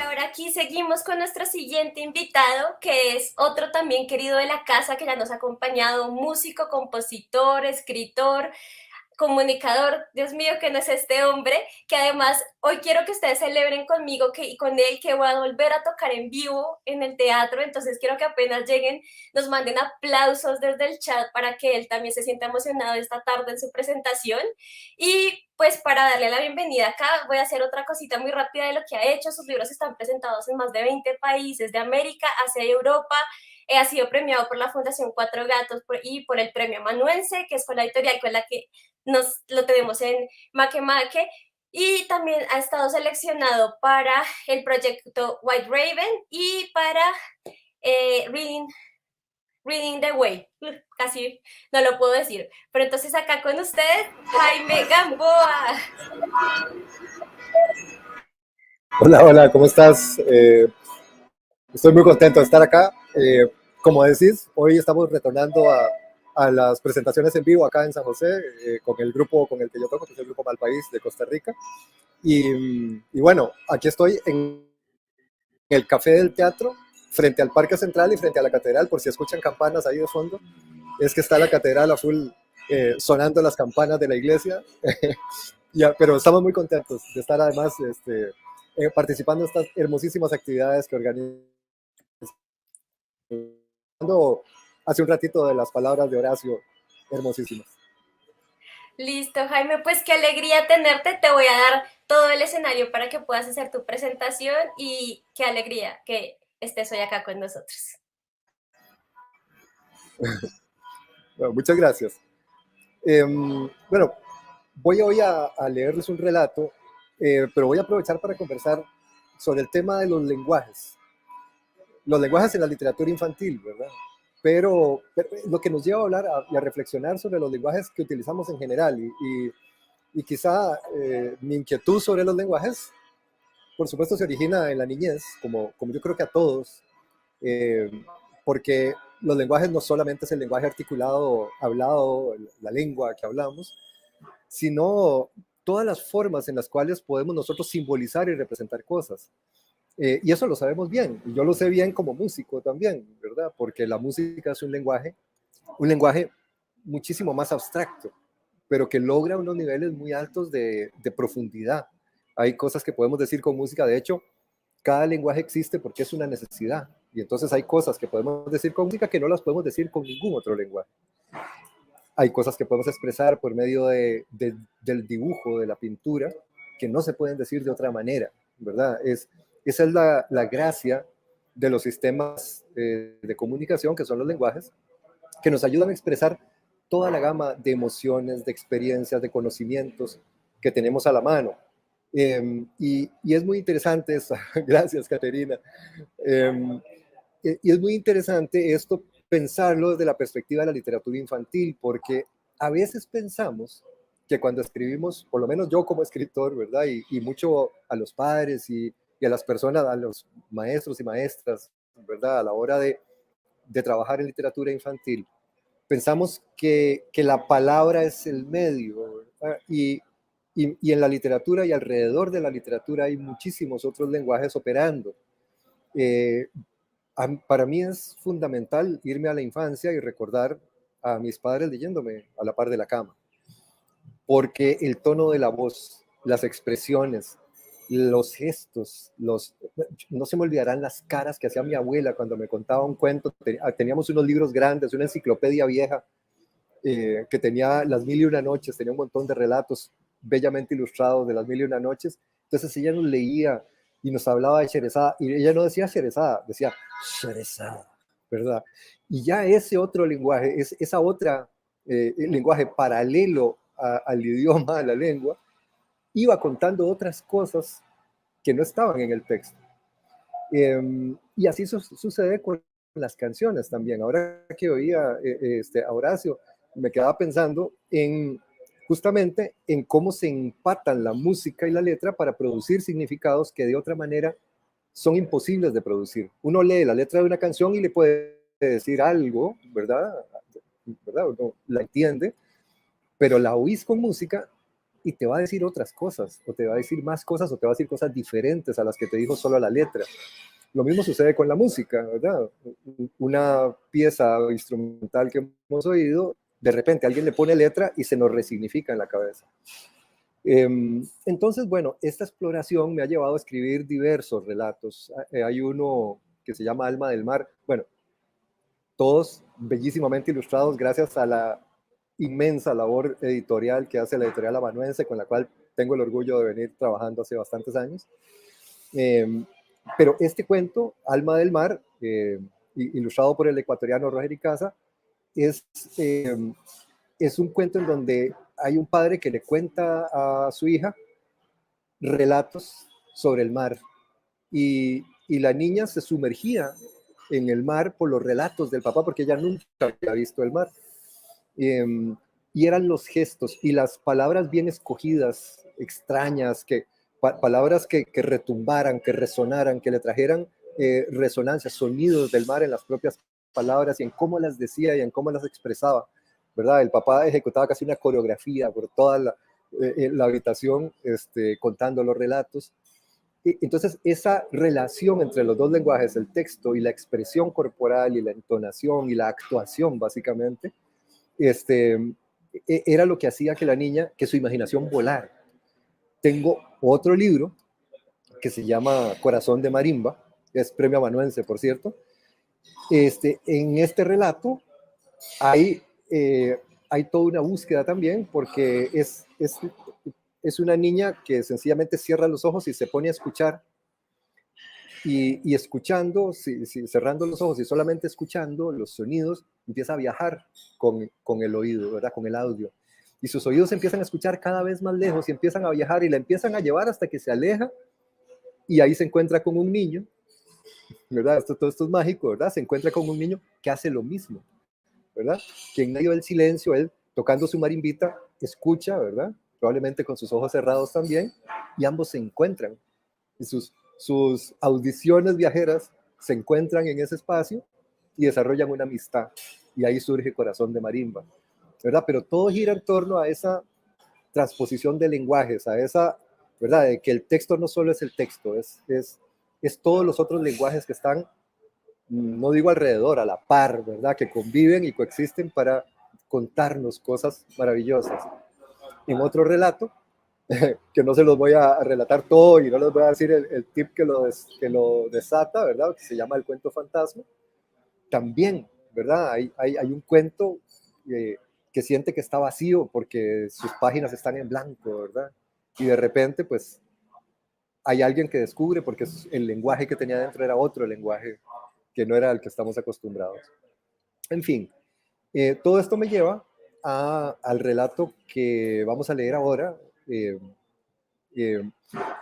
Ahora aquí seguimos con nuestro siguiente invitado, que es otro también querido de la casa que ya nos ha acompañado, músico, compositor, escritor, comunicador. Dios mío, que no es este hombre, que además hoy quiero que ustedes celebren conmigo y con él que voy a volver a tocar en vivo en el teatro. Entonces quiero que apenas lleguen nos manden aplausos desde el chat para que él también se sienta emocionado esta tarde en su presentación. Y pues para darle la bienvenida acá voy a hacer otra cosita muy rápida de lo que ha hecho. Sus libros están presentados en más de 20 países de América, Asia y Europa. Ha sido premiado por la Fundación Cuatro Gatos y por el Premio Amanuense, que es con la editorial con la que nos lo tenemos en Make Make. Y también ha estado seleccionado para el proyecto White Raven y para Reading, Reading the Way. Casi no lo puedo decir. Pero entonces acá con ustedes, Jaime Gamboa. Hola, hola, ¿cómo estás? Estoy muy contento de estar acá. Como decís, hoy estamos retornando a las presentaciones en vivo acá en San José con el grupo con el que yo toco, que es el grupo Malpaís de Costa Rica. Y bueno, aquí estoy en el Café del Teatro, frente al Parque Central y frente a la Catedral, por si escuchan campanas ahí de fondo. Es que está la Catedral a full sonando las campanas de la iglesia. Pero estamos muy contentos de estar además participando en estas hermosísimas actividades que organizamos. Hace un ratito de las palabras de Horacio, hermosísimas. Listo, Jaime, pues qué alegría tenerte. Te voy a dar todo el escenario para que puedas hacer tu presentación y qué alegría que estés hoy acá con nosotros. Bueno, muchas gracias. Bueno, voy hoy a leerles un relato, pero voy a aprovechar para conversar sobre el tema de los lenguajes en la literatura infantil, ¿verdad? Pero lo que nos lleva a hablar y a reflexionar sobre los lenguajes que utilizamos en general y quizá mi inquietud sobre los lenguajes, por supuesto, se origina en la niñez, como yo creo que a todos, eh, porque los lenguajes no solamente es el lenguaje articulado, hablado, la lengua que hablamos, sino todas las formas en las cuales podemos nosotros simbolizar y representar cosas. Y eso lo sabemos bien, y yo lo sé bien como músico también, ¿verdad? Porque la música es un lenguaje muchísimo más abstracto, pero que logra unos niveles muy altos de profundidad. Hay cosas que podemos decir con música, de hecho, cada lenguaje existe porque es una necesidad, y entonces hay cosas que podemos decir con música que no las podemos decir con ningún otro lenguaje. Hay cosas que podemos expresar por medio del dibujo, de la pintura, que no se pueden decir de otra manera, ¿verdad? Esa es la gracia de los sistemas de comunicación, que son los lenguajes, que nos ayudan a expresar toda la gama de emociones, de experiencias, de conocimientos que tenemos a la mano. Y es muy interesante esto, gracias Caterina, eh, y es muy interesante esto pensarlo desde la perspectiva de la literatura infantil, porque a veces pensamos que cuando escribimos, por lo menos yo como escritor, ¿verdad? Y mucho a los padres y a las personas, a los maestros y maestras, ¿verdad? A la hora de trabajar en literatura infantil, pensamos que la palabra es el medio, ¿verdad? Y en la literatura y alrededor de la literatura hay muchísimos otros lenguajes operando. Eh, para mí es fundamental irme a la infancia y recordar a mis padres leyéndome a la par de la cama, porque el tono de la voz, las expresiones, los gestos, no se me olvidarán las caras que hacía mi abuela cuando me contaba un cuento. Teníamos unos libros grandes, una enciclopedia vieja que tenía las mil y una noches, tenía un montón de relatos bellamente ilustrados de las mil y una noches. Entonces ella nos leía y nos hablaba de Sherezada, y ella no decía Sherezada, decía Sherezada, ¿verdad? Y ya ese otro lenguaje, esa otra lenguaje paralelo al idioma, a la lengua, iba contando otras cosas que no estaban en el texto. Y así sucede con las canciones también. Ahora que oía a Horacio, me quedaba pensando en justamente en cómo se empatan la música y la letra para producir significados que de otra manera son imposibles de producir. Uno lee la letra de una canción y le puede decir algo, ¿verdad? ¿Verdad? Uno la entiende, pero la oís con música y te va a decir otras cosas, o te va a decir más cosas, o te va a decir cosas diferentes a las que te dijo solo la letra. Lo mismo sucede con la música, ¿verdad? Una pieza instrumental que hemos oído, de repente alguien le pone letra y se nos resignifica en la cabeza. Entonces, bueno, esta exploración me ha llevado a escribir diversos relatos. Hay uno que se llama Alma del Mar. Bueno, todos bellísimamente ilustrados gracias a la inmensa labor editorial que hace la editorial amanuense, con la cual tengo el orgullo de venir trabajando hace bastantes años. Pero este cuento, Alma del Mar, ilustrado por el ecuatoriano Roger Icaza, es un cuento en donde hay un padre que le cuenta a su hija relatos sobre el mar, y la niña se sumergía en el mar por los relatos del papá, porque ella nunca había visto el mar. Y eran los gestos y las palabras bien escogidas, extrañas, palabras que retumbaran, que resonaran, que le trajeran resonancia, sonidos del mar en las propias palabras y en cómo las decía y en cómo las expresaba, ¿verdad? El papá ejecutaba casi una coreografía por toda la habitación, contando los relatos. Entonces, esa relación entre los dos lenguajes, el texto y la expresión corporal y la entonación y la actuación, básicamente, era lo que hacía que la niña, que su imaginación volara. Tengo otro libro que se llama Corazón de Marimba, es premio amanuense, por cierto. En este relato hay toda una búsqueda también, porque es una niña que sencillamente cierra los ojos y se pone a escuchar, y escuchando, cerrando los ojos y solamente escuchando los sonidos, empieza a viajar con el oído, ¿verdad? Con el audio. Y sus oídos empiezan a escuchar cada vez más lejos y empiezan a viajar y la empiezan a llevar hasta que se aleja, y ahí se encuentra con un niño, ¿verdad? Todo esto es mágico, ¿verdad? Se encuentra con un niño que hace lo mismo, ¿verdad? Que en medio del silencio, él tocando su marimbita, escucha, ¿verdad? Probablemente con sus ojos cerrados también, y ambos se encuentran. Y sus audiciones viajeras se encuentran en ese espacio y desarrollan una amistad. Y ahí surge Corazón de Marimba, ¿verdad? Pero todo gira en torno a esa transposición de lenguajes, a esa, ¿verdad? De que el texto no solo es el texto, es todos los otros lenguajes que están, no digo alrededor, a la par, ¿verdad? Que conviven y coexisten para contarnos cosas maravillosas. En otro relato, que no se los voy a relatar todo y no les voy a decir el tip que lo desata, ¿verdad? Que se llama El Cuento Fantasma. También, ¿verdad? Hay un cuento que siente que está vacío porque sus páginas están en blanco, ¿verdad? Y de repente, pues, hay alguien que descubre, porque el lenguaje que tenía dentro era otro lenguaje que no era el que estamos acostumbrados. En fin, todo esto me lleva al relato que vamos a leer ahora,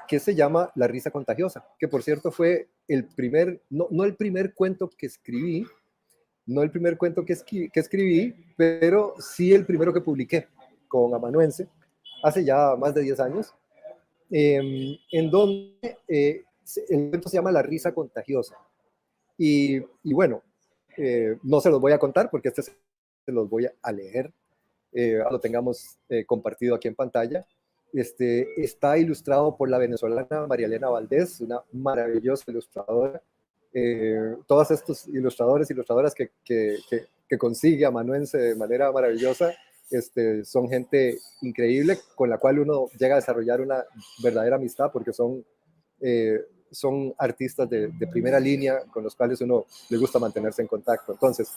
que se llama La risa contagiosa, que por cierto fue el primer, no el primer cuento que escribí, no el primer cuento que escribí, pero sí el primero que publiqué con Amanuense, hace ya más de 10 años, en donde el cuento se llama La risa contagiosa. Y bueno, no se los voy a contar porque se los voy a leer, lo tengamos compartido aquí en pantalla. Está ilustrado por la venezolana María Elena Valdés, una maravillosa ilustradora. Todos estos ilustradores y ilustradoras que consigue Amanuense de manera maravillosa, son gente increíble con la cual uno llega a desarrollar una verdadera amistad, porque son artistas de primera línea con los cuales uno le gusta mantenerse en contacto. Entonces,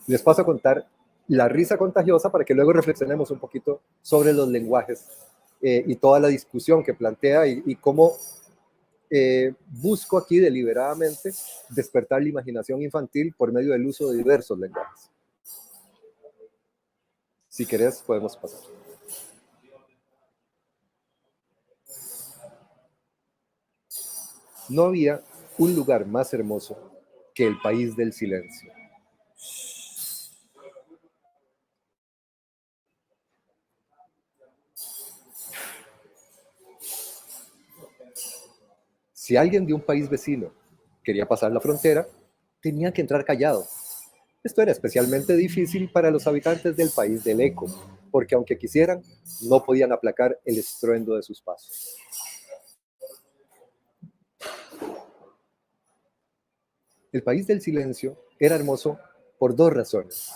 les paso a contar La risa contagiosa para que luego reflexionemos un poquito sobre los lenguajes y toda la discusión que plantea y cómo busco aquí deliberadamente despertar la imaginación infantil por medio del uso de diversos lenguajes. Si querés, podemos pasar. No había un lugar más hermoso que el país del silencio. Si alguien de un país vecino quería pasar la frontera, tenía que entrar callado. Esto era especialmente difícil para los habitantes del país del Eco, porque aunque quisieran, no podían aplacar el estruendo de sus pasos. El país del silencio era hermoso por dos razones.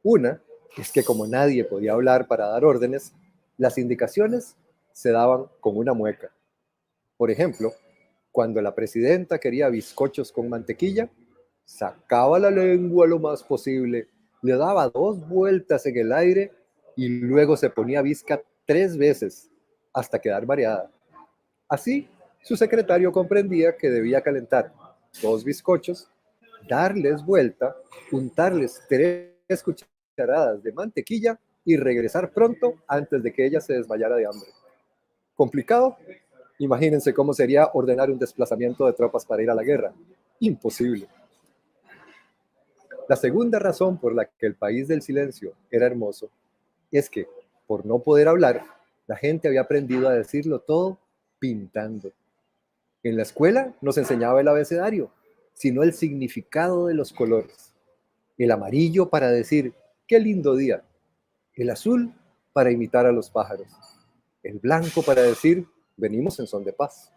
Una es que como nadie podía hablar para dar órdenes, las indicaciones se daban con una mueca. Por ejemplo, cuando la presidenta quería bizcochos con mantequilla, sacaba la lengua lo más posible, le daba 2 vueltas en el aire y luego se ponía visca 3 veces hasta quedar mareada. Así, su secretario comprendía que debía calentar 2 bizcochos, darles vuelta, untarles 3 cucharadas de mantequilla y regresar pronto antes de que ella se desmayara de hambre. ¿Complicado? Imagínense cómo sería ordenar un desplazamiento de tropas para ir a la guerra. Imposible. La segunda razón por la que el país del silencio era hermoso es que, por no poder hablar, la gente había aprendido a decirlo todo pintando. En la escuela nos enseñaba el abecedario, sino el significado de los colores. El amarillo para decir, qué lindo día. El azul para imitar a los pájaros. El blanco para decir, venimos en son de paz.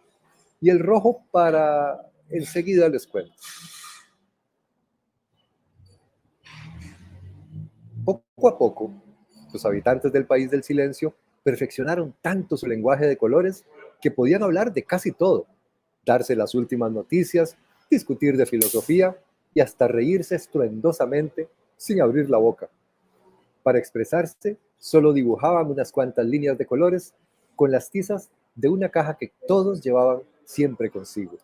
Y el rojo para, enseguida les cuento. Poco a poco, los habitantes del país del silencio perfeccionaron tanto su lenguaje de colores que podían hablar de casi todo, darse las últimas noticias, discutir de filosofía y hasta reírse estruendosamente sin abrir la boca. Para expresarse, solo dibujaban unas cuantas líneas de colores con las tizas de una caja que todos llevaban siempre consigo.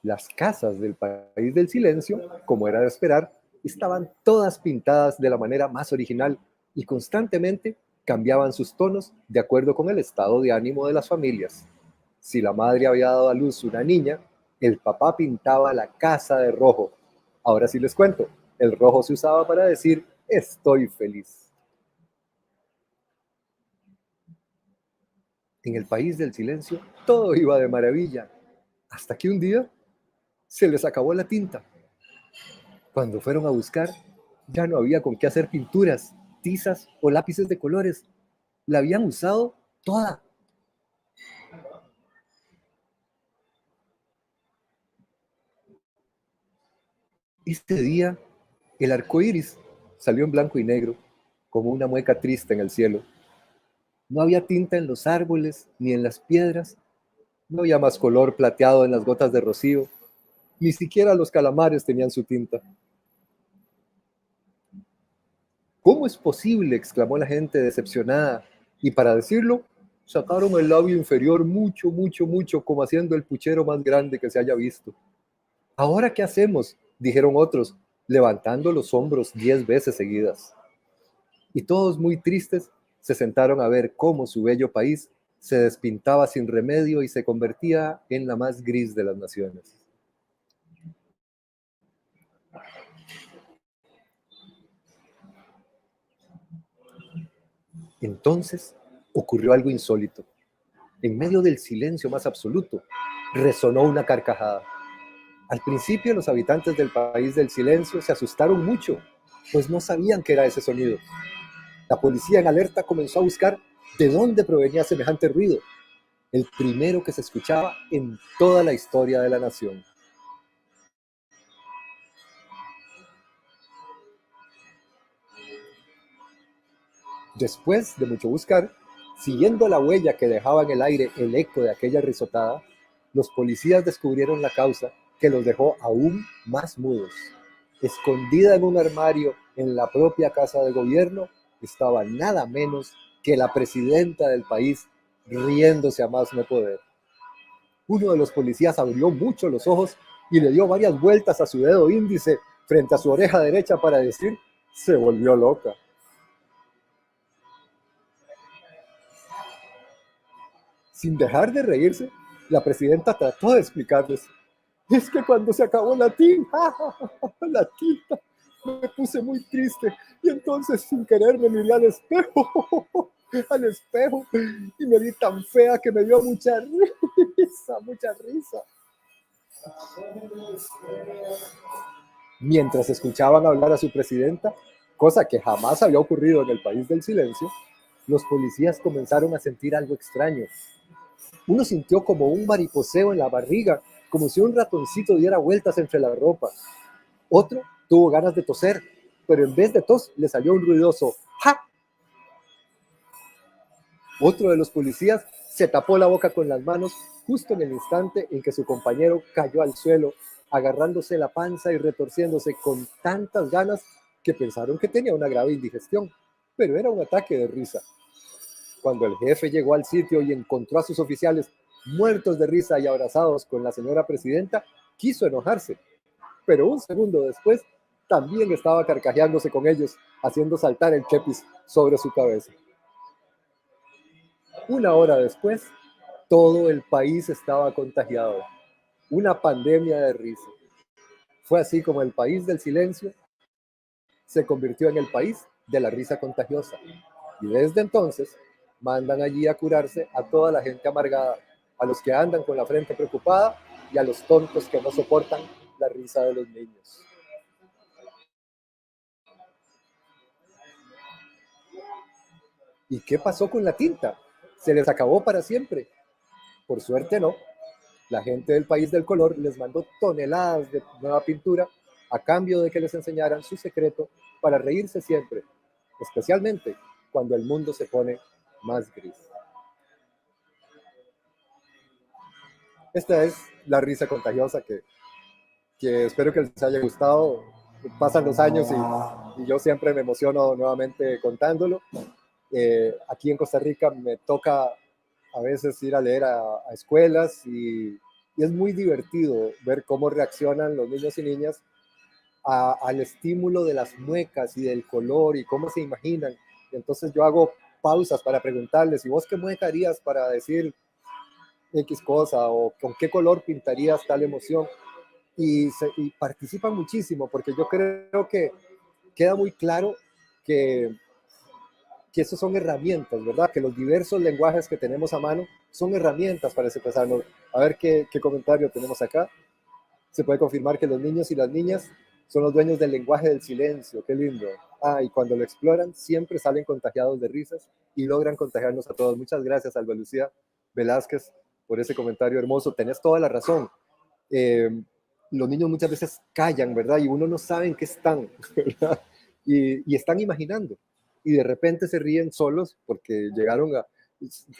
Las casas del país del silencio, como era de esperar, estaban todas pintadas de la manera más original y constantemente cambiaban sus tonos de acuerdo con el estado de ánimo de las familias. Si la madre había dado a luz una niña, el papá pintaba la casa de rojo. Ahora sí les cuento, el rojo se usaba para decir estoy feliz. En el país del silencio todo iba de maravilla, hasta que un día se les acabó la tinta. Cuando fueron a buscar, ya no había con qué hacer pinturas, tizas o lápices de colores. La habían usado toda. Este día, el arco iris salió en blanco y negro, como una mueca triste en el cielo. No había tinta en los árboles ni en las piedras. No había más color plateado en las gotas de rocío. Ni siquiera los calamares tenían su tinta. ¿Cómo es posible?, exclamó la gente decepcionada, y para decirlo, sacaron el labio inferior mucho, mucho, mucho, como haciendo el puchero más grande que se haya visto. ¿Ahora qué hacemos?, dijeron otros, levantando los hombros 10 veces seguidas. Y todos muy tristes se sentaron a ver cómo su bello país se despintaba sin remedio y se convertía en la más gris de las naciones. Entonces ocurrió algo insólito. En medio del silencio más absoluto, resonó una carcajada. Al principio los habitantes del país del silencio se asustaron mucho, pues no sabían qué era ese sonido. La policía en alerta comenzó a buscar de dónde provenía semejante ruido, el primero que se escuchaba en toda la historia de la nación. Después de mucho buscar, siguiendo la huella que dejaba en el aire el eco de aquella risotada, los policías descubrieron la causa que los dejó aún más mudos. Escondida en un armario en la propia casa de gobierno estaba nada menos que la presidenta del país, riéndose a más no poder. Uno de los policías abrió mucho los ojos y le dio varias vueltas a su dedo índice frente a su oreja derecha para decir, se volvió loca. Sin dejar de reírse, la presidenta trató de explicarles. Es que cuando se acabó la tinta, me puse muy triste y entonces sin querer me miré al espejo y me vi tan fea que me dio mucha risa, mucha risa. Mientras escuchaban hablar a su presidenta, cosa que jamás había ocurrido en el país del silencio, los policías comenzaron a sentir algo extraño. Uno sintió como un mariposeo en la barriga, como si un ratoncito diera vueltas entre la ropa. Otro tuvo ganas de toser, pero en vez de tos le salió un ruidoso ¡ja! Otro de los policías se tapó la boca con las manos justo en el instante en que su compañero cayó al suelo, agarrándose la panza y retorciéndose con tantas ganas que pensaron que tenía una grave indigestión, pero era un ataque de risa. Cuando el jefe llegó al sitio y encontró a sus oficiales muertos de risa y abrazados con la señora presidenta, quiso enojarse, pero un segundo después también estaba carcajeándose con ellos, haciendo saltar el chepis sobre su cabeza. Una hora después, todo el país estaba contagiado. Una pandemia de risa. Fue así como el país del silencio se convirtió en el país de la risa contagiosa. Y desde entonces mandan allí a curarse a toda la gente amargada, a los que andan con la frente preocupada y a los tontos que no soportan la risa de los niños. ¿Y qué pasó con la tinta? ¿Se les acabó para siempre? Por suerte no. La gente del país del color les mandó toneladas de nueva pintura a cambio de que les enseñaran su secreto para reírse siempre, especialmente cuando el mundo se pone más gris. Esta es la risa contagiosa que espero que les haya gustado. Pasan los años y yo siempre me emociono nuevamente contándolo. Aquí en Costa Rica me toca a veces ir a leer a escuelas y es muy divertido ver cómo reaccionan los niños y niñas al estímulo de las muecas y del color y cómo se imaginan. Entonces yo hago pausas para preguntarles, ¿y vos qué mueca harías para decir X cosa? ¿O con qué color pintarías tal emoción? Y participan muchísimo, porque yo creo que queda muy claro que esos son herramientas, ¿verdad? Que los diversos lenguajes que tenemos a mano son herramientas para expresarnos. A ver qué comentario tenemos acá. Se puede confirmar que los niños y las niñas son los dueños del lenguaje del silencio. Qué lindo. Y cuando lo exploran, siempre salen contagiados de risas y logran contagiarnos a todos. Muchas gracias, Alba Lucía Velázquez, por ese comentario hermoso. Tenés toda la razón. Los niños muchas veces callan, ¿verdad? Y uno no sabe en qué están, ¿verdad? Y están imaginando. Y de repente se ríen solos porque llegaron a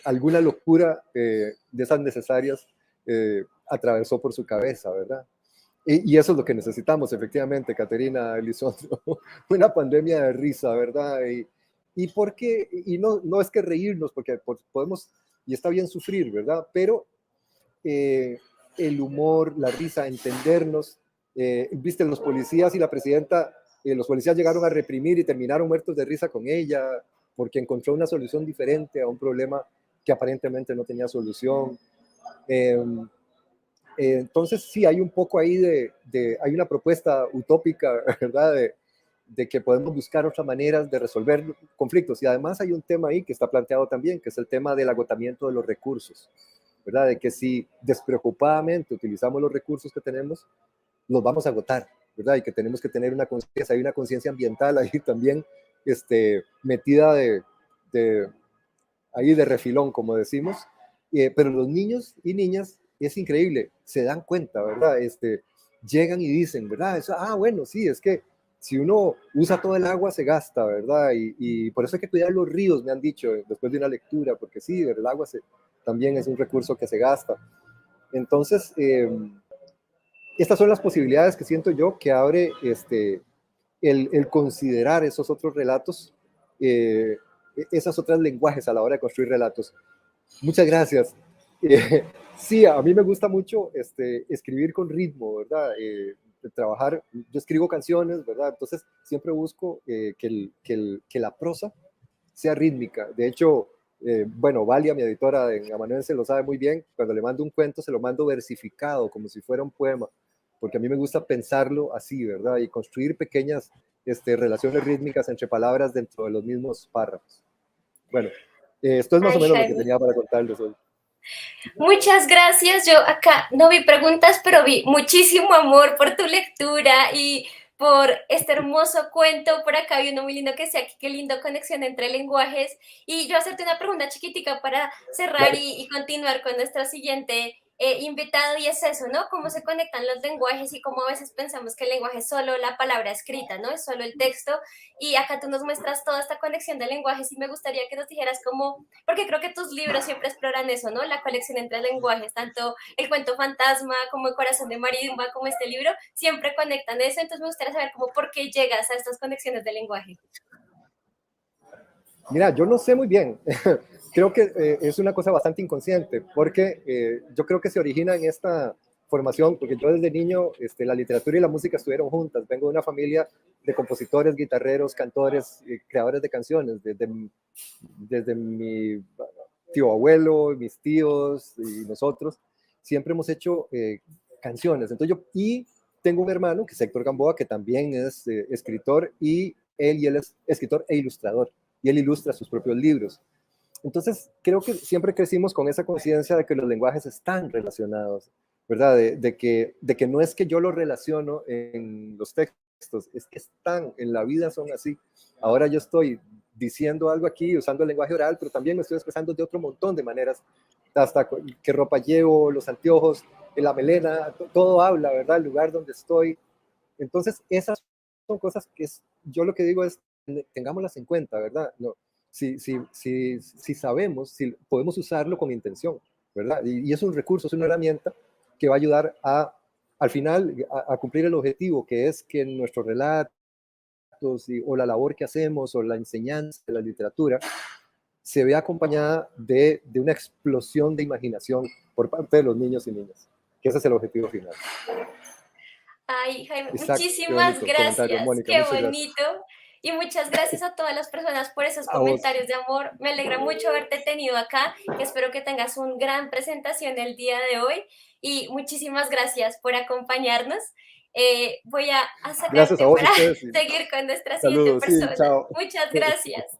alguna locura de esas necesarias atravesó por su cabeza, ¿verdad? Y eso es lo que necesitamos, efectivamente, Caterina Elizondo, una pandemia de risa, ¿verdad? Y por qué, y no es que reírnos, porque podemos, y está bien sufrir, ¿verdad? Pero el humor, la risa, entendernos, viste, los policías y la presidenta, los policías llegaron a reprimir y terminaron muertos de risa con ella, porque encontró una solución diferente a un problema que aparentemente no tenía solución. Entonces sí, hay un poco ahí hay una propuesta utópica, ¿verdad? De que podemos buscar otras maneras de resolver conflictos. Y además hay un tema ahí que está planteado también, que es el tema del agotamiento de los recursos, ¿verdad? De que si despreocupadamente utilizamos los recursos que tenemos, los vamos a agotar, ¿verdad? Y que tenemos que tener una conciencia, hay una conciencia ambiental ahí también metida ahí de refilón, como decimos. Pero los niños y niñas, es increíble, se dan cuenta, ¿verdad? Llegan y dicen, ¿verdad? Eso, bueno, sí, es que si uno usa todo el agua se gasta, ¿verdad? Y por eso hay que cuidar los ríos, me han dicho después de una lectura, porque sí, el agua también es un recurso que se gasta. Entonces, estas son las posibilidades que siento yo que abre el considerar esos otros relatos, esas otras lenguajes a la hora de construir relatos. Muchas gracias. Sí, a mí me gusta mucho escribir con ritmo, ¿verdad? Trabajar, yo escribo canciones, ¿verdad? Entonces siempre busco que la prosa sea rítmica. De hecho, bueno, Valia, mi editora en Amanuense, lo sabe muy bien. Cuando le mando un cuento, se lo mando versificado, como si fuera un poema, porque a mí me gusta pensarlo así, ¿verdad? Y construir pequeñas relaciones rítmicas entre palabras dentro de los mismos párrafos. Bueno, esto es más o menos lo que tenía para contarles hoy. Muchas gracias. Yo acá no vi preguntas, pero vi muchísimo amor por tu lectura y por este hermoso cuento. Por acá hay uno muy lindo que decía que qué lindo conexión entre lenguajes. Y yo hacerte una pregunta chiquitica para cerrar Claro. y continuar con nuestro siguiente invitado, y es eso, ¿no? Cómo se conectan los lenguajes y cómo a veces pensamos que el lenguaje es solo la palabra escrita, ¿no? Es solo el texto. Y acá tú nos muestras toda esta conexión de lenguajes y me gustaría que nos dijeras cómo, porque creo que tus libros siempre exploran eso, ¿no? La conexión entre lenguajes, tanto el cuento fantasma como el corazón de marimba, como este libro, siempre conectan eso. Entonces me gustaría saber cómo por qué llegas a estas conexiones de lenguaje. Mira, yo no sé muy bien. Creo que es una cosa bastante inconsciente, porque yo creo que se origina en esta formación, porque yo desde niño, la literatura y la música estuvieron juntas. Vengo de una familia de compositores, guitarreros, cantores, creadores de canciones, desde mi tío abuelo, mis tíos y nosotros, siempre hemos hecho canciones. Entonces y tengo un hermano que es Héctor Gamboa, que también es escritor, y él es escritor e ilustrador, y él ilustra sus propios libros. Entonces, creo que siempre crecimos con esa conciencia de que los lenguajes están relacionados, ¿verdad? De que no es que yo lo relaciono en los textos, es que están en la vida, son así. Ahora yo estoy diciendo algo aquí, usando el lenguaje oral, pero también me estoy expresando de otro montón de maneras, hasta qué ropa llevo, los anteojos, la melena, todo habla, ¿verdad? El lugar donde estoy. Entonces, esas son cosas que yo lo que digo es, tengámoslas en cuenta, ¿verdad? No, si sabemos, si podemos usarlo con intención, ¿verdad? Y es un recurso, es una herramienta que va a ayudar al final a cumplir el objetivo, que es que nuestros relatos o la labor que hacemos o la enseñanza de la literatura se vea acompañada de una explosión de imaginación por parte de los niños y niñas, que ese es el objetivo final. Ay, Jaime, Exacto, qué muchísimas bonito comentario, gracias, Mónica, qué muchas gracias. bonito. Y muchas gracias a todas las personas por esos A vos. comentarios de amor. Me alegra mucho haberte tenido acá, que espero que tengas una gran presentación el día de hoy. Y muchísimas gracias por acompañarnos. Voy a Gracias a sacarte vos y para ustedes. Y seguir con nuestra siguiente saludos, sí, persona. chao. Muchas gracias.